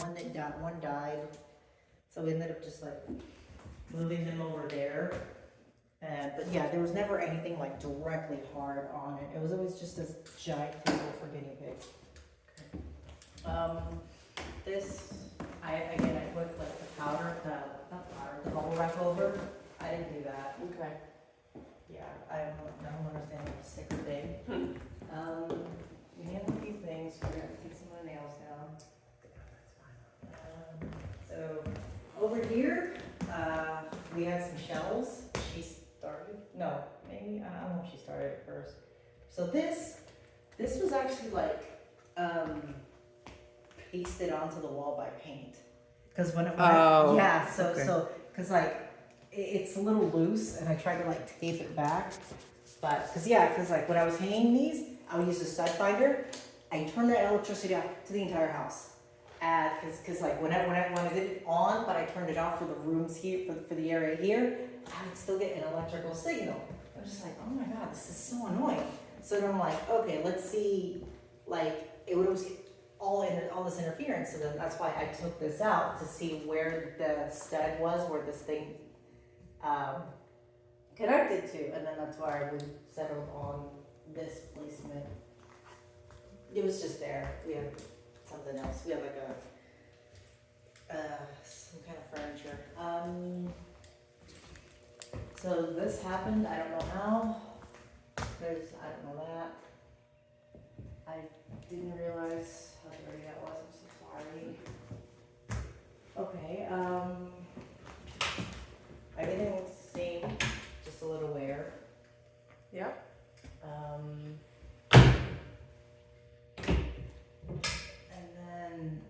one died. So we ended up just like moving them over there. But yeah, there was never anything like directly hard on it. It was always just this giant table for guinea pigs. This, I put like the powder, not powder, the bubble wrap over. I didn't do that. Okay. Yeah, I don't understand the sticker thing. We have a few things. We're gonna take some of the nails down. So over here, we had some shelves. She started. No, maybe I don't know if she started it first. So this was actually like pasted onto the wall by paint. Because when it went, yeah. So okay. because like it's a little loose, and I tried to like tape it back. But because like when I was hanging these, I would use a stud finder. I turned the electricity off to the entire house. Because like when I did it on, but I turned it off for the rooms here, for the area here, I would still get an electrical signal. I'm just like, oh my god, this is so annoying. So then I'm like, okay, let's see, like it would always get all this interference. So then that's why I took this out to see where the stud was, where this thing connected to, and then that's why we settled on this placement. It was just there. We had something else. We had like some kind of furniture. So this happened. I don't know how. I don't know that. I didn't realize how dirty that was. I'm so sorry. Okay. Everything looks the same, just a little wear. Yep. And then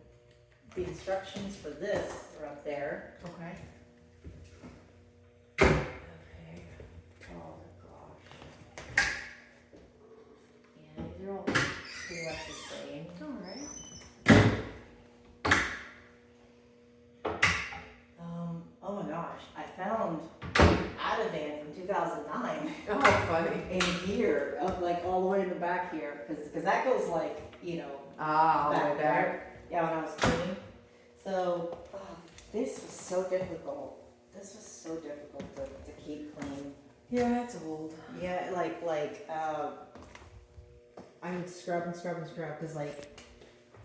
the instructions for this are up there. Okay. Okay. Oh my gosh. Yeah, they're all pretty much the same. All right. Oh my gosh, I found Ativan from 2009 Oh, funny. in here, up like all the way in the back here, because that goes like, All the back way back. there. Yeah, when I was cleaning. So, this was so difficult. This was so difficult to keep clean. Yeah, it's old. Yeah, I would scrub and scrub and scrub, because like,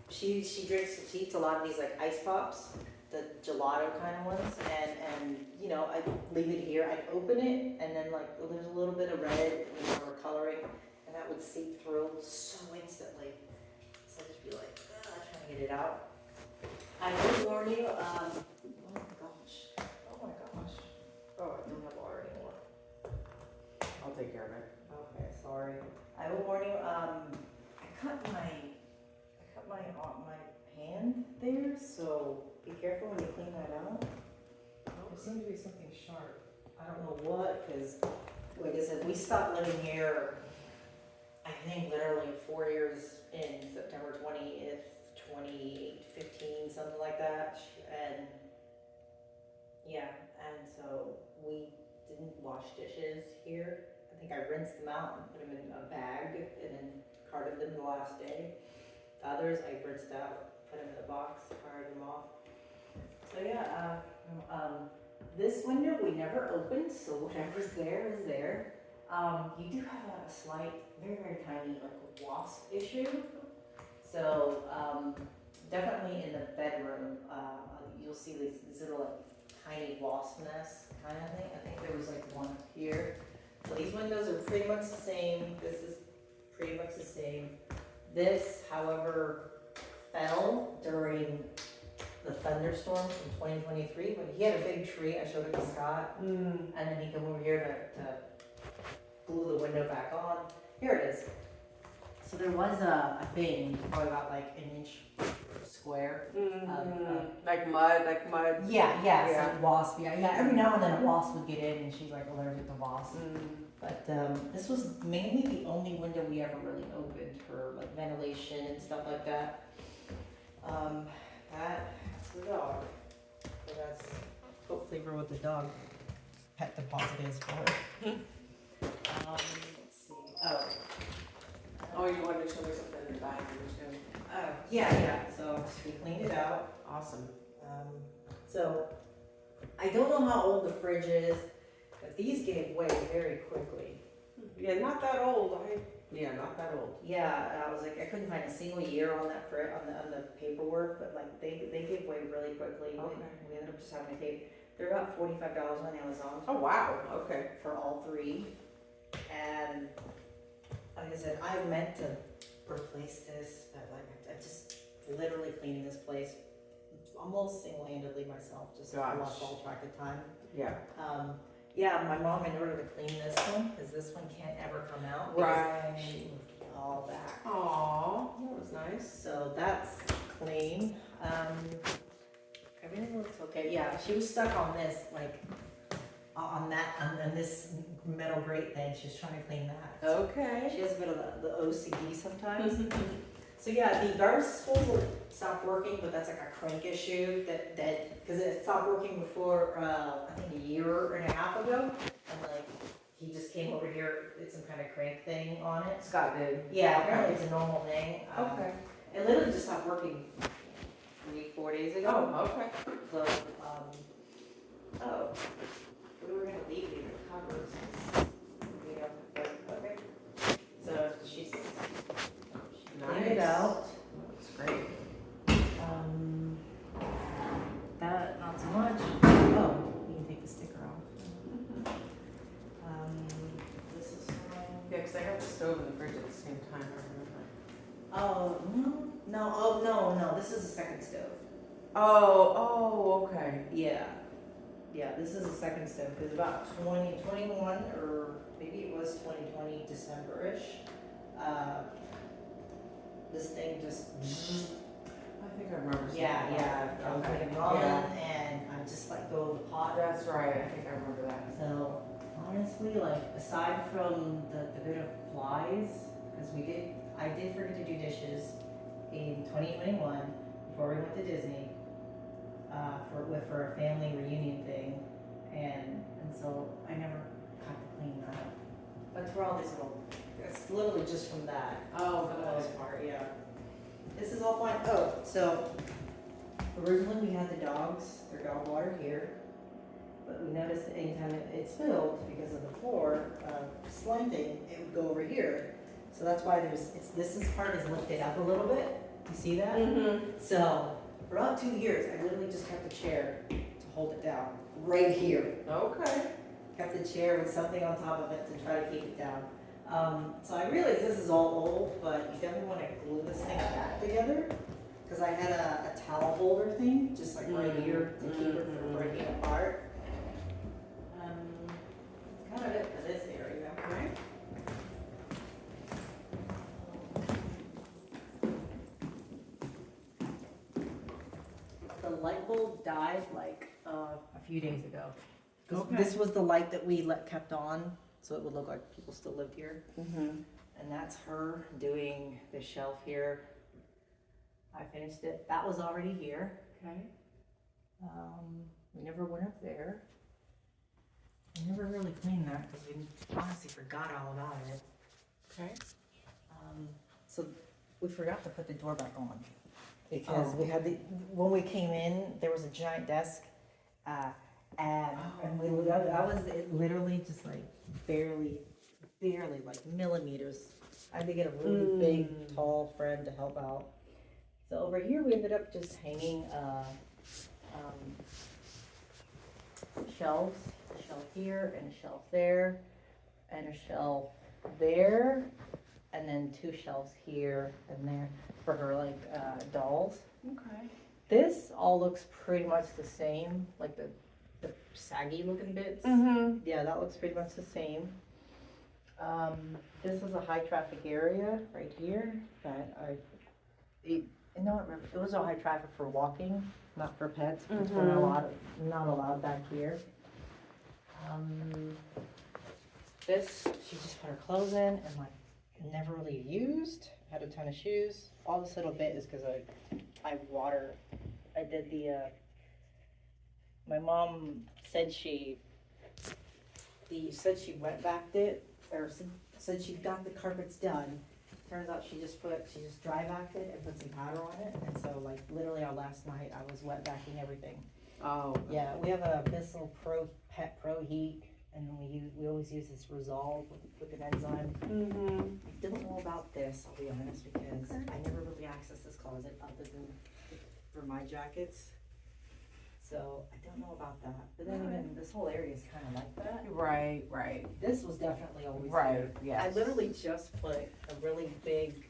she eats a lot of these like ice pops, the gelato kind of ones, and I'd leave it here, I'd open it, and then like there's a little bit of red or coloring, and that would seep through so instantly. So I'd just be like, trying to get it out. I will warn you, oh my gosh. Oh, I don't have water anymore. I'll take care of it. Okay, sorry. I will warn you, I cut my hand there, so be careful when you clean that out. There seems to be something sharp. I don't know what, because like I said, we stopped living here, I think literally 4 years in, September 20th, 2015, something like that. And yeah, and so we didn't wash dishes here. I think I rinsed them out and put them in a bag and then carted them the last day. The others I rinsed out, put them in a box, carted them off. So yeah, this window we never opened, so whatever's there is there. You do have a slight, very, very tiny like wasp issue. So definitely in the bedroom, you'll see these little like tiny wasp nests kind of thing. I think there was like one up here. So these windows are pretty much the same. This is pretty much the same. This, however, fell during the thunderstorm from 2023 when he had a big tree. I showed it to Scott, and then he came over here to glue the window back on. Here it is. So there was a thing, probably about like an inch square. Like mud. Yeah. So wasp. Yeah. Every now and then a wasp would get in, and she's like allergic to wasps. But this was mainly the only window we ever really opened for like ventilation and stuff like that. That's the dog. So that's hopefully for what the dog pet deposit is for. Let's see. Oh, you wanted to show me something in the back too? Yeah, so we cleaned it out. Awesome. So I don't know how old the fridge is, but these gave way very quickly. Yeah, not that old. Not that old. Yeah, I was like, I couldn't find a single year on that on the paperwork, but like they give way really quickly. Okay. We ended up just having to pay. They're about $45 on Amazon. Oh wow. Okay. For all three, and like I said, I meant to replace this, but like I just literally cleaning this place almost single-handedly myself. Just Gosh. lost all track of time. Yeah. Yeah, my mom, in order to clean this one, because this one can't ever come out. Right. She moved it all back. Aw, that was nice. So that's clean. Everything looks okay. Yeah, she was stuck on this, like, on this metal grate thing. She was trying to clean that. Okay. She has a bit of the OCD sometimes. So yeah, the garbage disposal stopped working, but that's like a crank issue that because it stopped working before I think a year and a half ago, and like he just came over here, did some kind of crank thing on it. Scott did. Yeah, apparently it's a normal thing. Okay. It literally just stopped working 3-4 days ago. Oh, okay. So we were gonna leave the covers. Yeah, but okay. So she cleaned it out. That's great. That not so much. Oh, you can take the sticker off. This is fine. Yeah, because I got the stove and the fridge at the same time, I remember. Oh no. This is the second stove. Oh, okay. Yeah, this is the second stove because about 2021 or maybe it was 2020 December-ish. This thing just. I think I remember seeing Yeah. that. I was Okay. putting on and I just let go of the pot. That's right. I think I remember that. So honestly, like aside from the bit of flies, because I did forget to do dishes in 2021 before we went to Disney for a family reunion thing, and so I never got to clean that up. That's for all these little. It's literally just from that. Oh, For the most part, yeah. This is all fine. Oh, so originally we had the dogs, their dog water here, but we noticed that anytime it spilled because of the floor slanting, it would go over here. So that's why this part is lifted up a little bit. You see that? Mm-hmm. So for about 2 years, I literally just kept the chair to hold it down right here. Okay. Kept the chair with something on top of it to try to keep it down. So I realize this is all old, but you definitely want to glue this thing back together. Because I had a towel holder thing, just like right here, to keep it from breaking apart. Kind of it for this area, right? The light bulb died like a few days ago. Okay. This was the light that we kept on, so it would look like people still lived here. Mm-hmm. And that's her doing the shelf here. I finished it. That was already here. Okay. We never went up there. We never really cleaned that because we honestly forgot all about it. Okay. So we forgot to put the door back on because we had when we came in, there was a giant desk, and I was literally just like barely like millimeters. I had to get a really big, tall friend to help out. So over here, we ended up just hanging shelves, a shelf here and a shelf there, and a shelf there, and then 2 shelves here and there for her like dolls. Okay. This all looks pretty much the same, like the saggy looking bits. Mm-hmm. Yeah, that looks pretty much the same. This is a high traffic area right here that it was a high traffic for walking, not for pets, because we're not allowed back here. This, she just put her clothes in and like never really used, had a ton of shoes. All this little bit is because I did my mom said she wet backed it, or said she got the carpets done, turns out she just dry vacuumed it and put some powder on it, and so like literally our last night, I was wet vacuuming everything. Oh. Yeah, we have a Bissell Pet Pro Heat, and we always use this Resolve with an enzyme. Mm-hmm. I don't know about this, I'll be honest, because I never really access this closet other than for my jackets. So I don't know about that. But then again, this whole area is kind of like that. Right, right. This was definitely always Right, there. yes. I literally just put a really big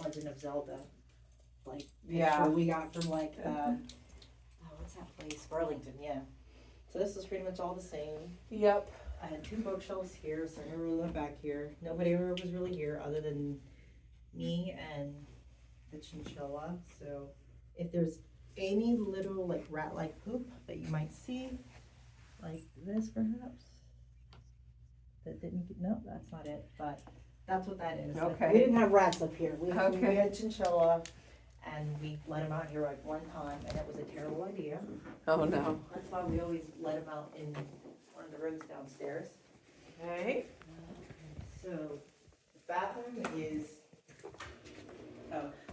Legend of Zelda like Yeah. picture we got from like what's that place? Burlington, yeah. So this was pretty much all the same. Yep. I had 2 bookshelves here, so I never really went back here. Nobody ever was really here other than me and the chinchilla. So if there's any little like rat-like poop that you might see, like this perhaps, that didn't get, no, that's not it, but that's what that is. Okay. We didn't have rats up here. We Okay. had chinchilla, and we let them out here like one time, and it was a terrible idea. Oh, no. That's why we always let them out in one of the rooms downstairs. Okay. So, the bathroom is,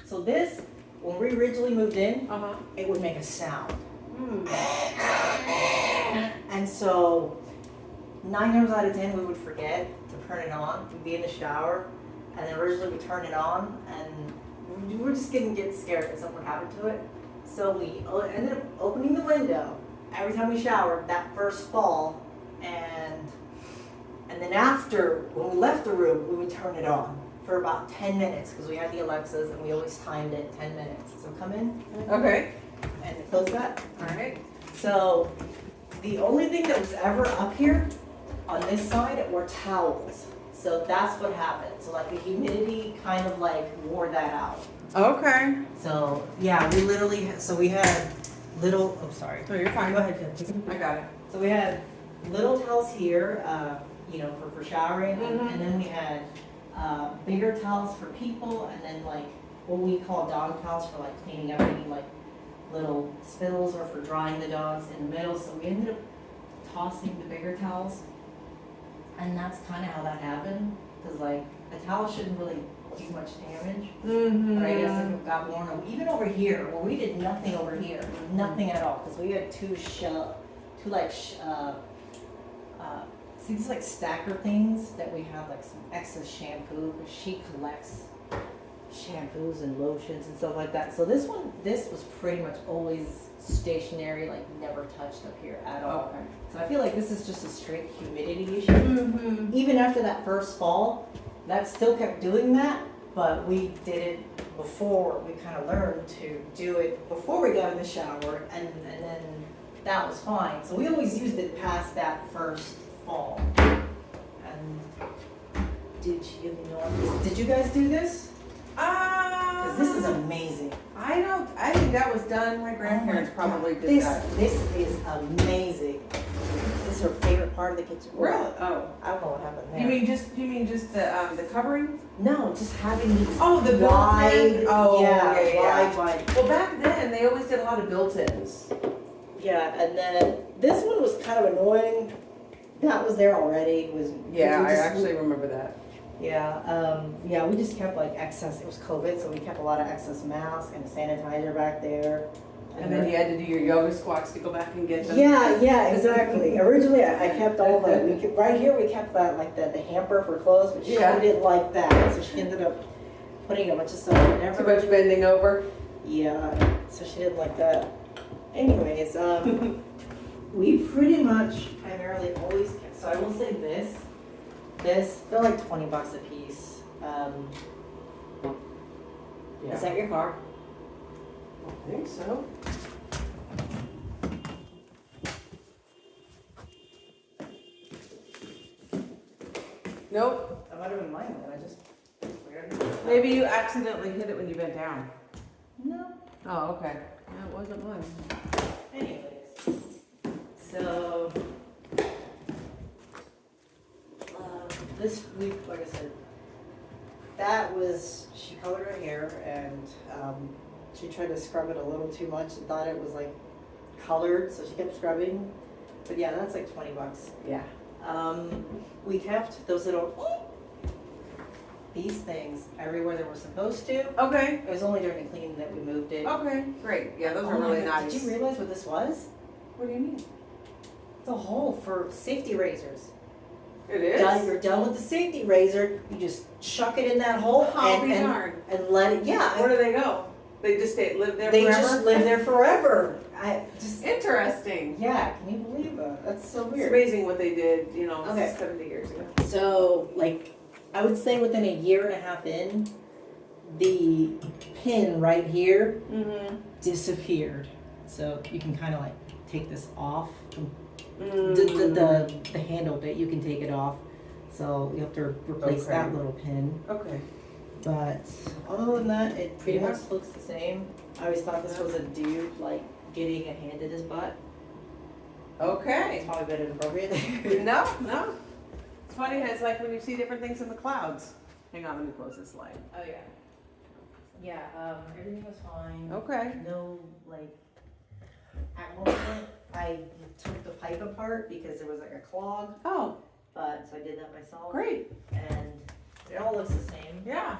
so this, when we originally moved in, Uh-huh. it would make a sound. Mm. And so, 9 times out of 10, we would forget to turn it on. We'd be in the shower, and then originally we turn it on, and we were just getting scared that something would happen to it. So we ended up opening the window every time we showered that first fall, and then after, when we left the room, we would turn it on for about 10 minutes, because we had the Alexas, and we always timed it 10 minutes. So come in Okay. and close that. All right. So the only thing that was ever up here on this side were towels. So that's what happened. So like the humidity kind of like wore that out. Okay. So yeah, we literally, so we had little, oh sorry. So you're fine. Go ahead, Jen. I got it. So we had little towels here, for showering, Mhm. and then we had bigger towels for people, and then like what we call dog towels for like cleaning up any like little spills or for drying the dogs in the middle. So we ended up tossing the bigger towels, and that's kind of how that happened. Because like a towel shouldn't really do much damage. Mm-hmm. But I guess if it got worn, even over here, well, we did nothing over here, nothing at all, because we had see these like stacker things that we have like some excess shampoo, because she collects shampoos and lotions and stuff like that. So this was pretty much always stationary, like never touched up here at all. Okay. So I feel like this is just a straight humidity issue. Mm-hmm. Even after that first fall, that still kept doing that, but we did it before. We kind of learned to do it before we got in the shower, and then that was fine. So we always used it past that first fall. And did you guys do this? Because this is amazing. I think that was done. My grandparents Oh my probably God. did that. This is amazing. This is her favorite part of the kitchen. Really? Oh. I don't know what happened there. You mean just the covering? No, just having these Oh, the built-in? wide, Oh, yeah. wide. Well, back then they always did a lot of built-ins. Yeah, and then this one was kind of annoying. That was there already. Yeah, we I just- actually remember that. Yeah, we just kept like excess. It was COVID, so we kept a lot of excess masks and sanitizer back there. And then you had to do your yoga squats to go back and get them. Yeah, exactly. Originally, I kept all the, right here, we kept that, like the hamper for clothes, but she Yeah. didn't like that, so she ended up putting a bunch of stuff in there. Too much bending over. Yeah, so she didn't like that. Anyways, we pretty much primarily always kept, so I will say this, they're like $20 a piece. Yeah. Is that your car? I think so. Nope. That might have been mine, then I just, weird. Maybe you accidentally hit it when you bent down. No. Oh, okay. No, it wasn't mine. Anyways, so this week, like I said, that was, she colored her hair, and she tried to scrub it a little too much and thought it was like colored, so she kept scrubbing. But yeah, that's like $20. Yeah. We kept those little these things everywhere they were supposed to. Okay, It was only during the cleaning that we moved it. okay, great. Yeah, those Oh are my really God, nice. Did you realize what this was? What do you mean? It's a hole for safety razors. It is? You're done with the safety razor, you just chuck it in that hole I'll be and darned. let it, Where do they go? They just live there they forever? just live there forever. I just, Interesting. yeah, can you believe that? That's so It's weird. amazing what they did, Okay. 70 years ago. So, like, I would say within a year and a half in, the pin right here Mm-hmm. disappeared. So you can kind of like take this off. Mm. The handle bit, you can take it off. So you have to replace Okay. that little pin. Okay. But other than that, it pretty Yeah. much looks the same. I always thought this was a dude like getting a hand in his butt. It's Okay. probably been inappropriate. No. It's funny how it's like when you see different things in the clouds. Hang on, let me close this light. Oh yeah. Yeah, everything was fine. Okay. No, like, at one point, I took the pipe apart because there was like a clog, Oh, but, so I did that myself. great. And it all looks the same. Yeah.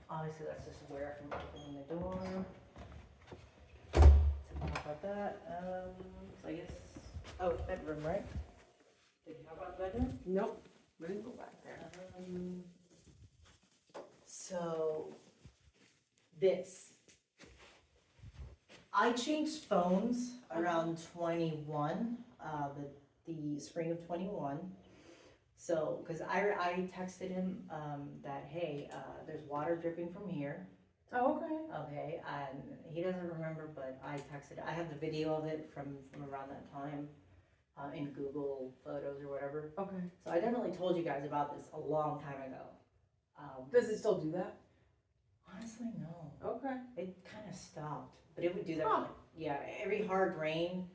Obviously that's just wear from opening the door. Something about that, so I guess, oh, bedroom, right? Did you talk about the bedroom? Nope. We didn't go back there. So, this. I changed phones around 21, the spring of 21. So, because I texted him that, hey, there's water dripping from here. Oh, okay. Okay, and he doesn't remember, but I texted, I have the video of it from around that time in Google Photos or whatever. Okay. So I definitely told you guys about this a long time ago. Does it still do that? Honestly, no. Okay. It kind of stopped, but it would do that. Huh. Like, yeah, every hard rain,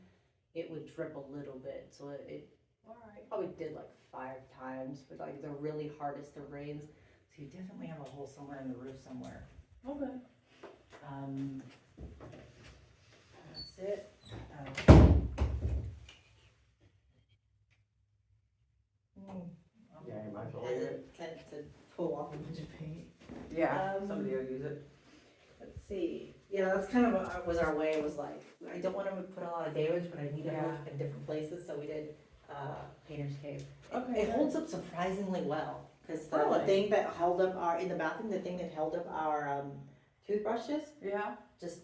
it would drip a little bit. So it probably did like 5 times, but like the really hardest of rains. So you definitely have a hole somewhere in the roof somewhere. Okay. That's it. Yeah, you might as well Has leave it tend to pull off a bunch of paint. Yeah, Um, somebody will use it. Let's see. Yeah, that's kind of what was our way. Was like, I don't want to put a lot of damage, but I need to Yeah. move in different places. So we did painter's tape. Okay. It holds up surprisingly well because the Really? thing that held up our in the bathroom, the thing that held up our toothbrushes, Yeah. just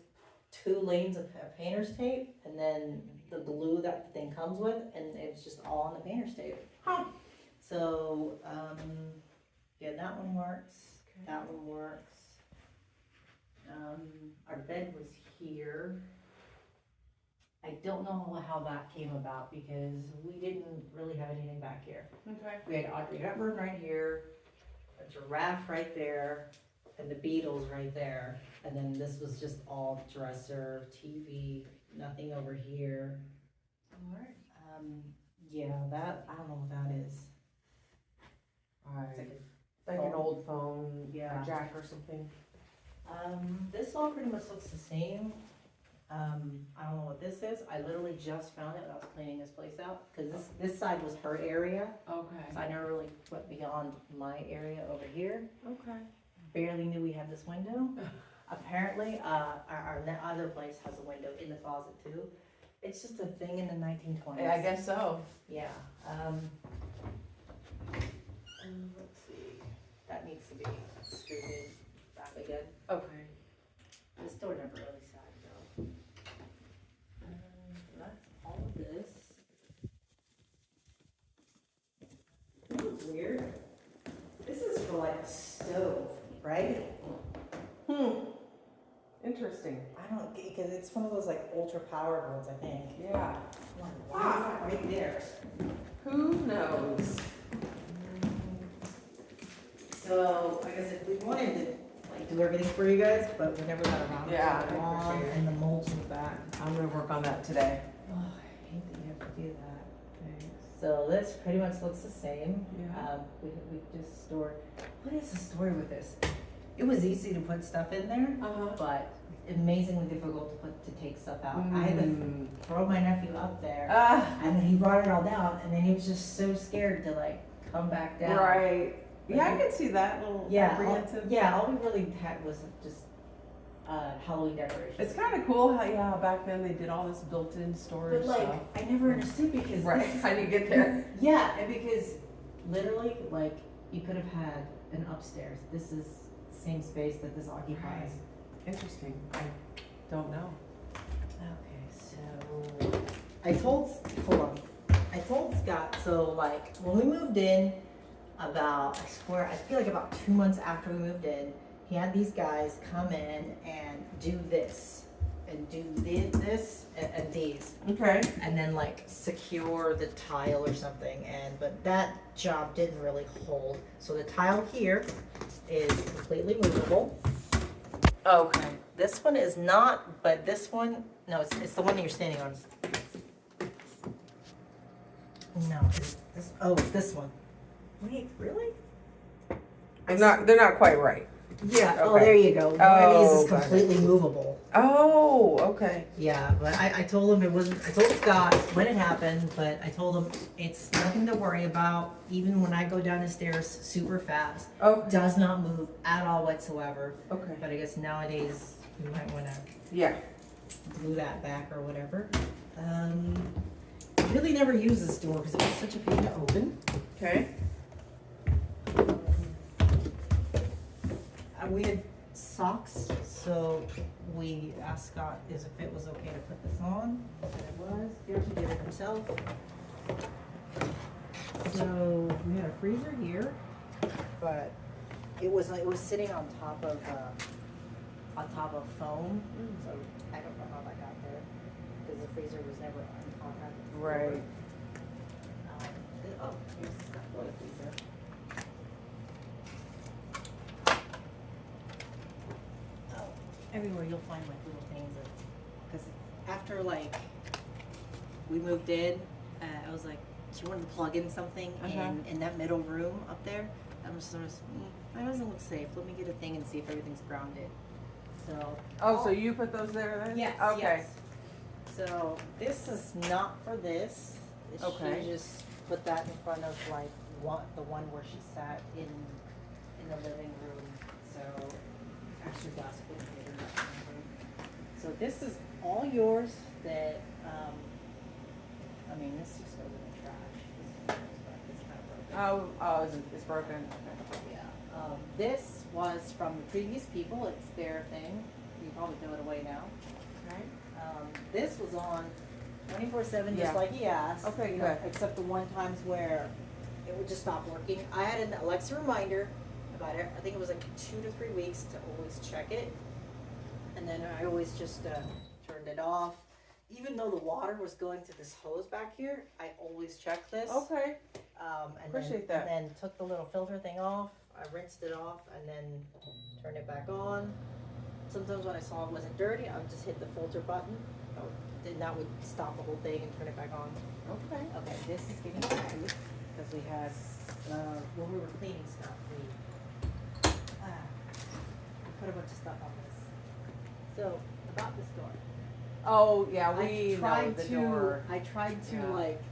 2 lanes of painter's tape, and then the glue that the thing comes with, and it was just all on the painter's tape. Huh. So yeah, that one works. That one works. Our bed was here. I don't know how that came about because we didn't really have anything back here. Okay. We had Audrey Hepburn right here, a giraffe right there, and the Beatles right there. And then this was just all dresser, TV, nothing over here. Alright. Yeah, that, I don't know what that is. It's Alright. like Like an phone. old phone, Yeah. a jack or something. This all pretty much looks the same. I don't know what this is. I literally just found it when I was cleaning this place out, cause this side was her area. Okay. So I never really went beyond my area over here. Okay. Barely knew we had this window. Apparently, our other place has a window in the closet too. It's just a thing in the 1920s. Yeah, I guess so. Yeah. Let's see. That needs to be screwed in back again. Okay. This door never really sat though. That's all of this. This is weird. This is for like a stove, right? Interesting. I don't, because it's one of those like ultra powered ones, I think. Yeah. Why is that right there? Who knows? So, I guess if we wanted to like do everything for you guys, but we never got around to it. Yeah, I Lawn appreciate it. and the mulch in the back. I'm gonna work on that today. Oh, I hate that you have to do that. So this pretty much looks the same. Yeah. We just stored, what is the story with this? It was easy to put stuff in there, Uh-huh. but amazingly difficult to take stuff out. I had to throw my nephew up there, Ah. and then he brought it all down, and then he was just so scared to like come back down. Right. Yeah, I can see that little Yeah, apprehensive. all we really had was just Halloween decorations. It's kind of cool how, yeah, back then they did all this built-in storage But like, stuff. I never understood because Right, this is- how do you get there? Yeah, and because literally, like, you could have had an upstairs. This is the same space that this occupies. Interesting. I don't know. Okay, so I told Scott, so like when we moved in about, I swear, I feel like about 2 months after we moved in, he had these guys come in and do this and do this and these. Okay. And then like secure the tile or something, but that job didn't really hold. So the tile here is completely movable. Okay. This one is not, but this one, no, it's the one that you're standing on. No, it's this one. Wait, really? They're not quite right. Yeah, oh, Okay. there you go. One of these is got it. completely movable. Oh, okay. Yeah, but I told him it wasn't, I told Scott when it happened, but I told him it's nothing to worry about. Even when I go down the stairs super fast, Okay. does not move at all whatsoever. Okay. But I guess nowadays you might want to Yeah. glue that back or whatever. I really never use this door because it was such a pain to open. Okay. We had socks, so we asked Scott if it was okay to put this on, and it was. He actually did it himself. So we had a freezer here, but it was sitting on top of foam. So I don't know how that got there because the freezer was never in contact with the floor. Right. Oh, here's the stuff for the freezer. Everywhere you'll find like little things because after like we moved in, I was like, she wanted to plug in something in that middle room up there. I'm just sort of, that doesn't look safe. Let me get a thing and see if everything's grounded. So. So you put those there then? Yes. Okay. Yes. So this is not for this. Okay. She just put that in front of like the one where she sat in the living room. So extra desk with it. So this is all yours. That I mean, this just goes in the trash. It's kind of broken. It's broken. Okay. Yeah. This was from the previous people. It's their thing. You probably throw it away now. Okay. This was on 24/7, Yeah. just like he asked. Okay, you know, good. except the one times where it would just stop working. I had an Alexa reminder about it. I think it was like 2 to 3 weeks to always check it, and then I always just turned it off. Even though the water was going to this hose back here, I always checked this. Okay. And Appreciate then, that. And then took the little filter thing off. I rinsed it off and then turned it back on. Sometimes when I saw it wasn't dirty, I would just hit the filter button. Then that would stop the whole thing and turn it back on. Okay. Okay, this is getting dirty because we had when we were cleaning stuff, we put a bunch of stuff on this. So about this door. Oh yeah, we know the to, door. I tried to Yeah. like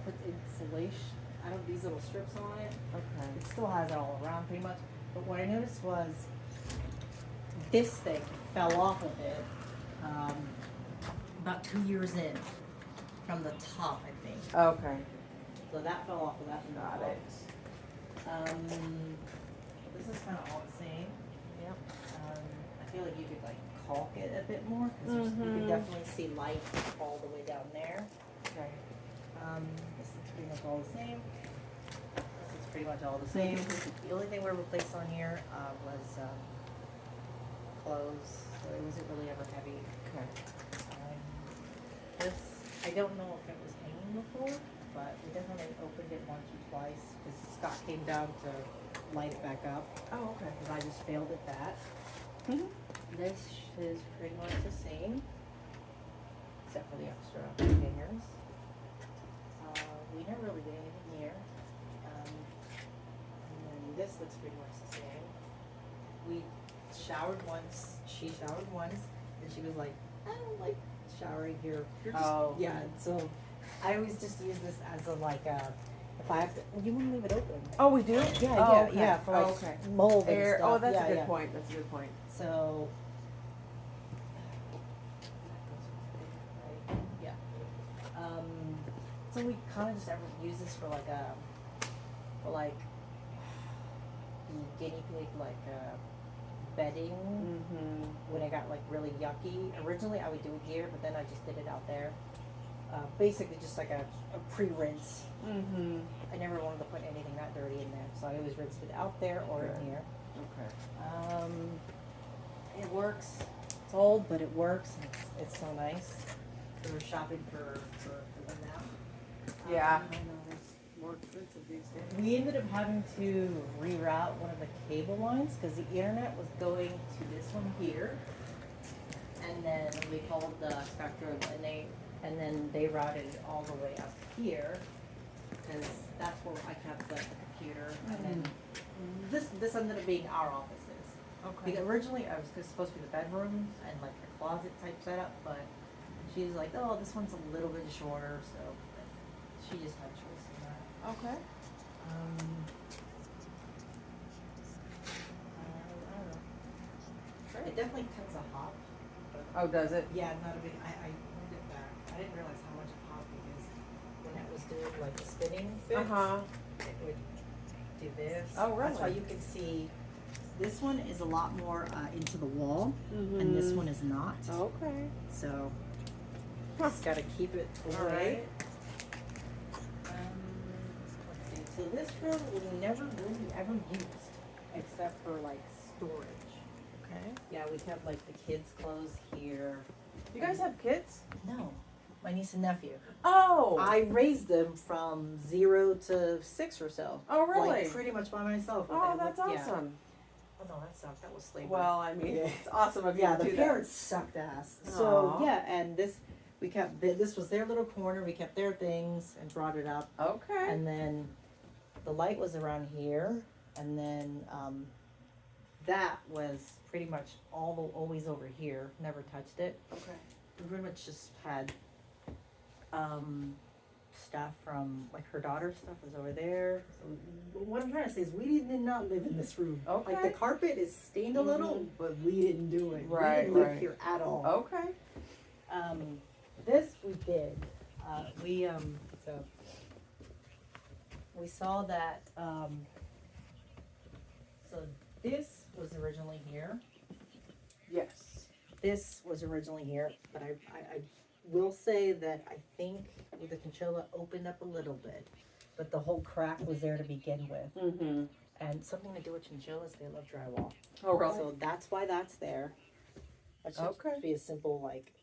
put insulation. I don't these little strips on it. Okay. It still has it all around pretty much. But what I noticed was this thing fell off of it about 2 years in from the top, I think. Okay. So that fell off of that. Got it. This is kind of all the same. Yep. I feel like you could like caulk it a bit more because you can definitely see light all the way down there. Okay. This is pretty much all the same. This is pretty much all the same. The only thing we replaced on here was clothes, so it wasn't really ever heavy. Okay. This, I don't know if it was hanging before, but we definitely opened it once or twice because Scott came down to light it back up. Oh, okay. And I just failed at that. This is pretty much the same, except for the extra hangers. We never really did anything here. And then this looks pretty much the same. We showered once, she showered once, and she was like, I don't like showering here. You're just, Oh. yeah, so I always just use this as a like a If I have to, you wouldn't leave it open. Oh, we do? Yeah, Oh, yeah, okay. yeah, for like Oh, okay. mold and Air. stuff. Oh, that's yeah, a good yeah. point. That's a good point. So. Yeah. So we kind of just ever use this for like the guinea pig bedding. Mm-hmm. When it got like really yucky. Originally I would do it here, but then I just did it out there. Basically just like a pre-rinse. Mm-hmm. I never wanted to put anything that dirty in there, so I always rinsed it out there or in here. Okay. It works. It's old, but it works. And it's so nice. So we're shopping for them now. Yeah. I know it's more expensive these days. We ended up having to reroute one of the cable lines because the internet was going to this one here, and then we called the Spectrum, and then they routed it all the way up here because that's where I kept the computer, and then this ended up being our offices. Okay. Because originally I was supposed to be the bedrooms and like a closet type setup, but she's like, oh, this one's a little bit shorter, so she just had choice in that. Okay. I don't know. It definitely cuts a hop. But Oh, does it? yeah, not a big. I moved it back. I didn't realize how much it hopped because when it was doing like the spinning fix, it would do this. Oh, really? That's why you can see. This one is a lot more into the wall, and this one is not. Okay. So, just gotta keep it All away. right. Let's see. So this room we never really ever used, except for like storage. Okay. Yeah, we kept like the kids' clothes here. You guys have kids? No, my niece and nephew. Oh. I raised them from 0 to 6 or so. Oh, really? Like pretty much by myself. Oh, that's Yeah. awesome. Oh no, that sucked. That was slavery. Well, I mean, Yeah. it's awesome of you Yeah, to the do parents sucked ass. So Aw. yeah, and we kept this was their little corner. We kept their things and brought it up, that. Okay. and then the light was around here, and then that was pretty much always over here. Never touched it. Okay. We pretty much just had stuff from like her daughter's stuff was over there. So what I'm trying to say is we did not live in this room. Okay. Like the carpet is stained a little, but we didn't do it. Right, we didn't live right. here at all. Okay. This we did. So we saw that. So this was originally here. Yes. This was originally here, but I will say that I think the chinchilla opened up a little bit, but the whole crack was there to begin with. Mm-hmm. And something to do with chinchillas, they love drywall. Oh, really? So that's why that's there. That should Okay. be a simple like.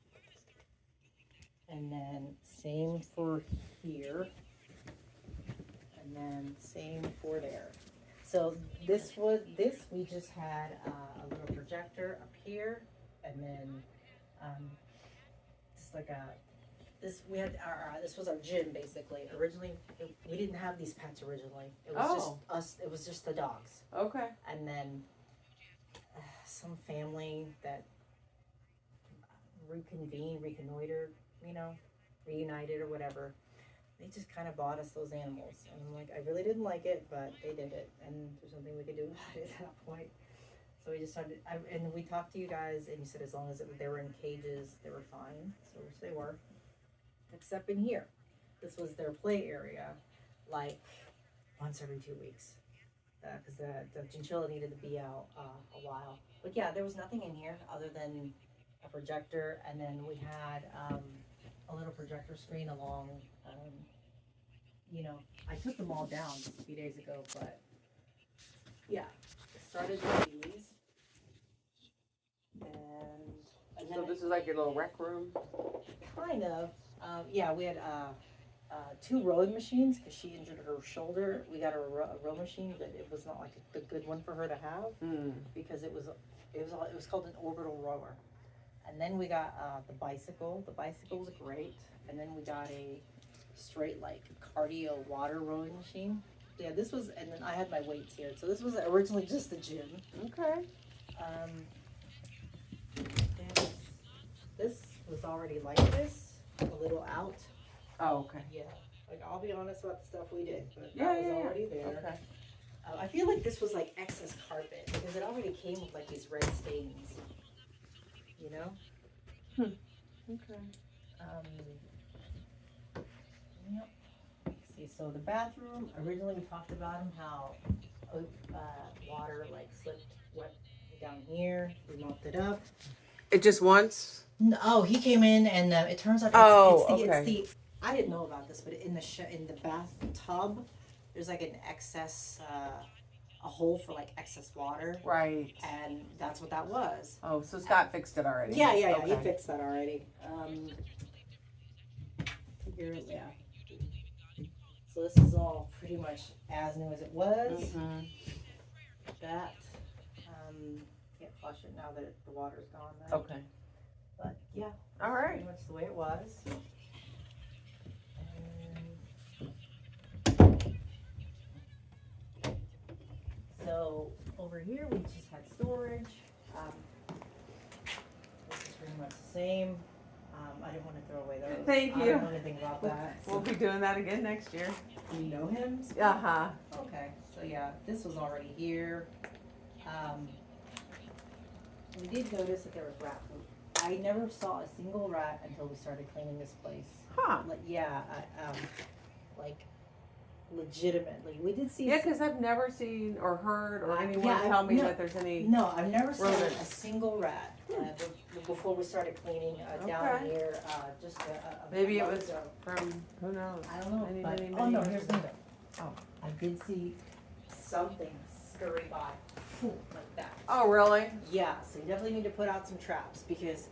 And then same for here. And then same for there. So this we just had a little projector up here, and then just like we had this was our gym basically. Originally, we didn't have these pets originally. It was just us. It was just the dogs, Okay. and then some family that reconnoitered, reunited or whatever. They just kind of bought us those animals, and I'm like, I really didn't like it, but they did it, and there's nothing we could do about it at that point. So we just started, and we talked to you guys, and you said as long as they were in cages, they were fine. So which they were, except in here. This was their play area, like once every 2 weeks, because the chinchilla needed to be out a while. But yeah, there was nothing in here other than a projector, and then we had a little projector screen along. I took them all down just a few days ago, but yeah, started with these, and then So this is like your little rec room? kind of, yeah, we had 2 rowing machines because she injured her shoulder. We got her a row machine, but it was not like the good one for her to have because it was called an orbital rower. And then we got the bicycle. The bicycle was great. And then we got a straight like cardio water rowing machine. Yeah, this was, and then I had my weights here. So this was originally just a gym. Okay. This was already like this, a little out. Oh, okay. Yeah. Like, I'll be honest about the stuff we did, but Yeah, that was yeah, yeah. already there. Okay. I feel like this was like excess carpet because it already came with like these red stains. You know? Okay. Yep. See, so the bathroom, originally we talked about him, how water like slipped wet down here. We mopped it up. It just once? Oh, he came in and it turns out it's the I didn't know about this, but in the bathtub, there's like an excess a hole for like excess water, Right. and that's what that was. Oh, so Scott fixed it already. Yeah, he Okay. fixed that already. Yeah. So this is all pretty much as new as it was. Mhm. That can't flush it now that the water's gone. Then. Okay. But yeah, All right. pretty much the way it was. So over here we just had storage. This is pretty much the same. I didn't want to throw away those. Thank I you. don't know anything about that. We'll be doing that again next year. Do you know him? Uh-huh. Okay, so yeah, this was already here. We did notice that there was rat poop. I never saw a single rat until we started cleaning this place. Huh. Like, yeah, like legitimately, we did see. Yeah, because I've never seen or heard or anyone Yeah, tell me no. that there's any. No, I've never seen rodents. a single rat before we started cleaning down Okay. here. Just Maybe it month was ago. from, who knows? I don't know. Many, But, many, oh no, many here's years the thing. Oh, I did see something scurry by, like that. Oh, really? Yeah, so you definitely need to put out some traps because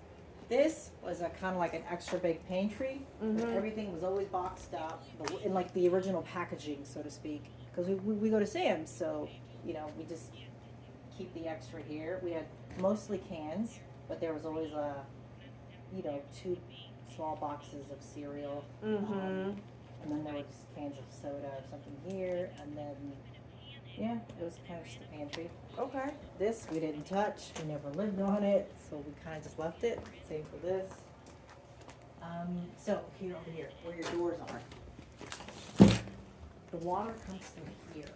this was a kind of like an extra big pantry. But Mhm. everything was always boxed up in like the original packaging, so to speak. Because we go to Sam's, so you know we just keep the extra here. We had mostly cans, but there was always two small boxes of cereal, Mm-hmm. and then there were just cans of soda or something here, and then yeah, it was kind of just a pantry. Okay. This we didn't touch. We never lived on it, so we kind of just left it. Same for this. So here over here, where your doors are, the water comes through here.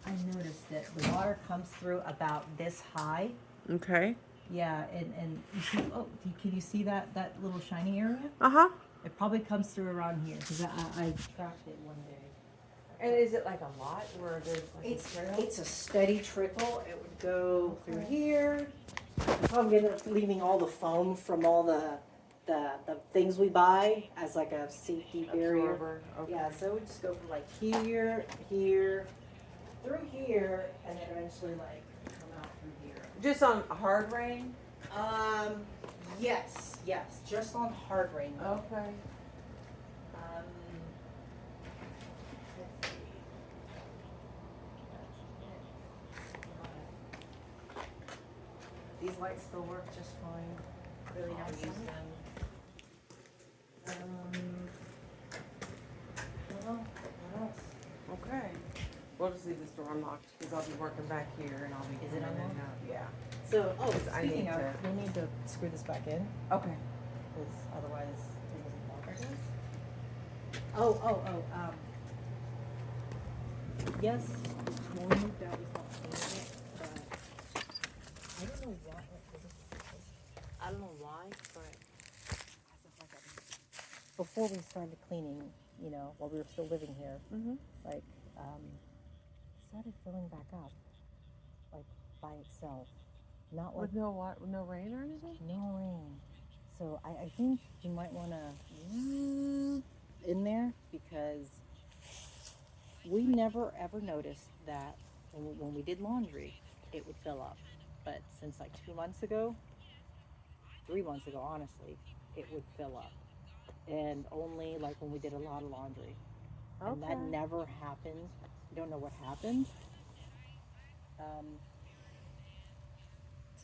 I noticed that the water comes through about this high. Okay. Yeah, and you see, can you see that little shiny area? Uh-huh. It probably comes through around here because I tracked it one day. And is it like a lot where there's like It's a steady trickle. It would go through here. I'm gonna leaving all the foam from all the things we buy as like a safety barrier. absorber? Okay. Yeah, so it would just go from like here, here, through here, and then eventually like come out through here. Just on hard rain? Yes, just on hard rain. Okay. Let's see. These lights still work just fine. Really don't use them. What else? Okay. We'll just leave this door unlocked because I'll be working back here and I'll be. Is it coming in and unlocked? out. Yeah. So, I speaking need of, to- we need to screw this back in Okay. because otherwise it doesn't work, I guess. Yes, when we moved out, we thought cleaning it, but I don't know why. I don't know why, but before we started cleaning, while we were still living here, Mm-hmm. like, started filling back up, like by itself, not like With no what? With no rain or anything? no rain. So I think you might want to in there because we never ever noticed that when we did laundry, it would fill up. But since like 2 months ago, 3 months ago, honestly, it would fill up. And only like when we did a lot of laundry. And that Okay. never happened. We don't know what happened.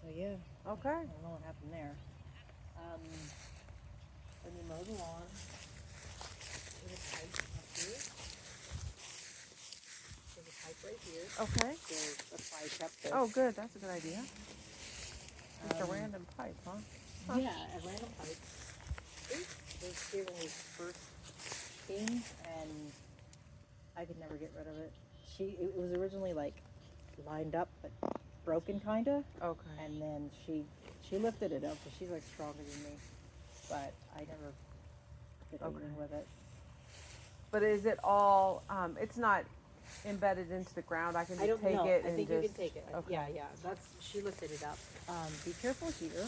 So yeah. Okay. I don't know what happened there. When you mow the lawn, there's a pipe up here. There's a pipe right here. Okay. There's a pipe up there. Oh, good. That's a good idea. Just a Um, random pipe, huh? Yeah, a random pipe. This was here when we first came and I could never get rid of it. It was originally like lined up but broken kinda, Okay. and then she lifted it up, but she's like stronger than me. But I never did anything with it. But is it all, it's not embedded into the ground? I can I just don't take know. it I and think just. you can take it. Okay. Yeah. She lifted it up. Be careful here.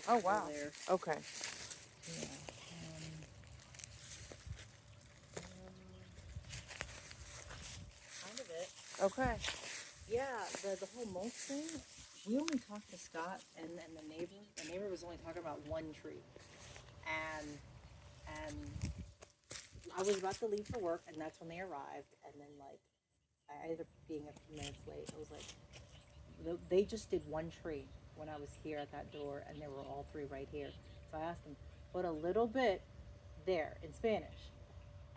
Oh, wow. There. Okay. Yeah. Kind of it. Okay. Yeah, the whole mulch thing, we only talked to Scott and the neighbor. The neighbor was only talking about one tree. And I was about to leave for work, and that's when they arrived. And then, like, I ended up being a few minutes late. I was like, they just did one tree when I was here at that door, and there were all three right here. So I asked them, put a little bit there in Spanish.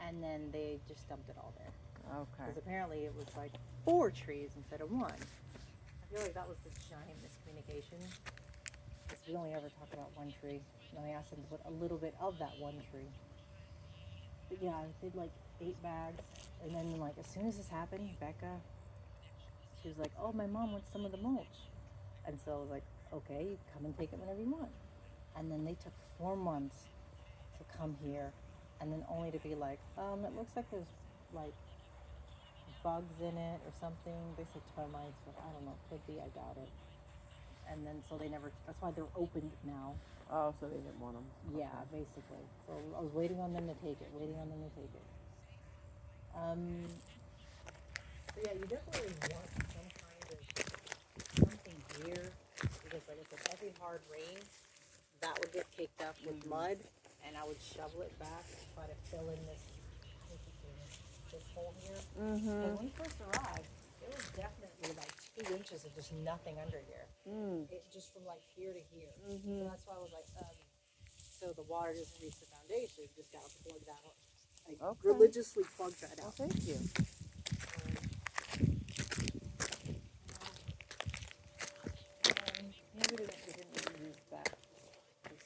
And then they just dumped it all there. Okay. Because apparently it was like 4 trees instead of 1. I feel like that was the giant miscommunication. Because we only ever talk about 1 tree. And I asked them to put a little bit of that 1 tree. But yeah, I did like 8 bags. And then like as soon as this happened, Becca, she was like, oh, my mom wants some of the mulch. And so I was like, okay, come and take it whenever you want. And then they took 4 months to come here. And then only to be like, it looks like there's like bugs in it or something. They said termites, but I don't know. Could be. I doubt it. And then so they never. That's why they're opened now. Oh, so they didn't want them. Yeah, basically. So I was waiting on them to take it. So yeah, you definitely want some kind of something here because, like I said, every hard rain that would get caked up with mud, and I would shovel it back, try to fill in this hole here. And when we first arrived, it was definitely like 2 inches of just nothing under here. It just from like here to here. So that's why I was like, so the water doesn't reach the foundation. You just gotta plug that out. Like religiously plug that out. Thank you. Maybe we didn't really use that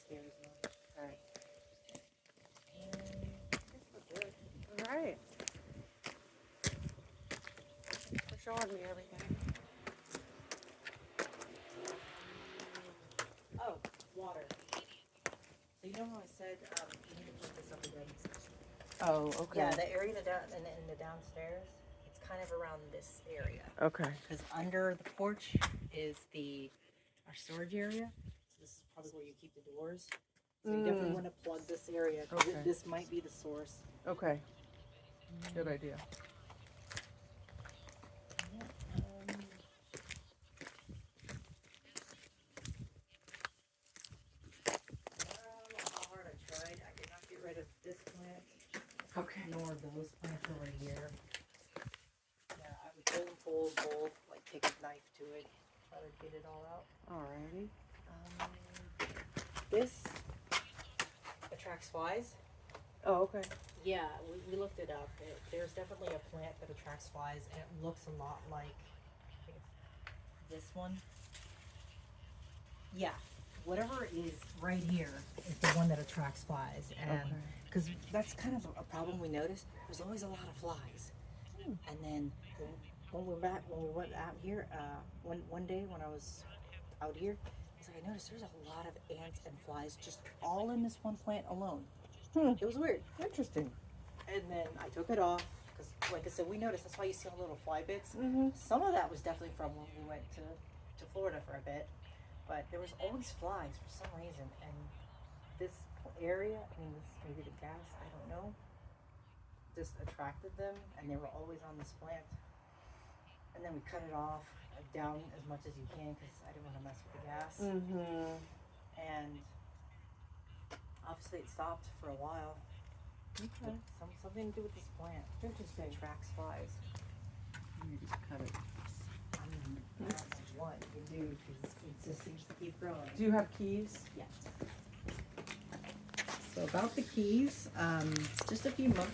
stairs much. Okay. I guess we're good. All right. Thanks for showing me everything. Oh, water. So you know how I said you need to put this up again? Oh, okay. Yeah, the area in the downstairs, it's kind of around this area. Okay. Because under the porch is our storage area. So this is probably where you keep the doors. So you definitely want to plug this area because Okay. this might be the source. Okay. Good idea. Yeah, I don't know how hard I tried. I did not get rid of this plant, Okay. nor those plants over here. Yeah, I would pull, like take a knife to it, try to get it all out. Alrighty. This attracts flies. Oh, okay. Yeah, we looked it up. There's definitely a plant that attracts flies, and it looks a lot like I think it's this one. Yeah, whatever is right here is the one that attracts flies, and because that's kind of a problem we noticed. There's always a lot of flies, and then when we went out here, one day when I was out here, I noticed there's a lot of ants and flies just all in this one plant alone. It was weird. Interesting. And then I took it off because, like I said, we noticed. That's why you see all the little fly bits. Mm-hmm. Some of that was definitely from when we went to Florida for a bit, but there was always flies for some reason. And this area, I mean, this maybe the gas, I don't know, just attracted them, and they were always on this plant. And then we cut it off down as much as you can because I didn't want to mess with the gas. And obviously it stopped for a while. Okay. Something to do with this plant. Interesting. It attracts flies. You just cut it. I mean, I don't know what you can do because it just seems to keep growing. Do you have keys? Yeah. So about the keys, just a few months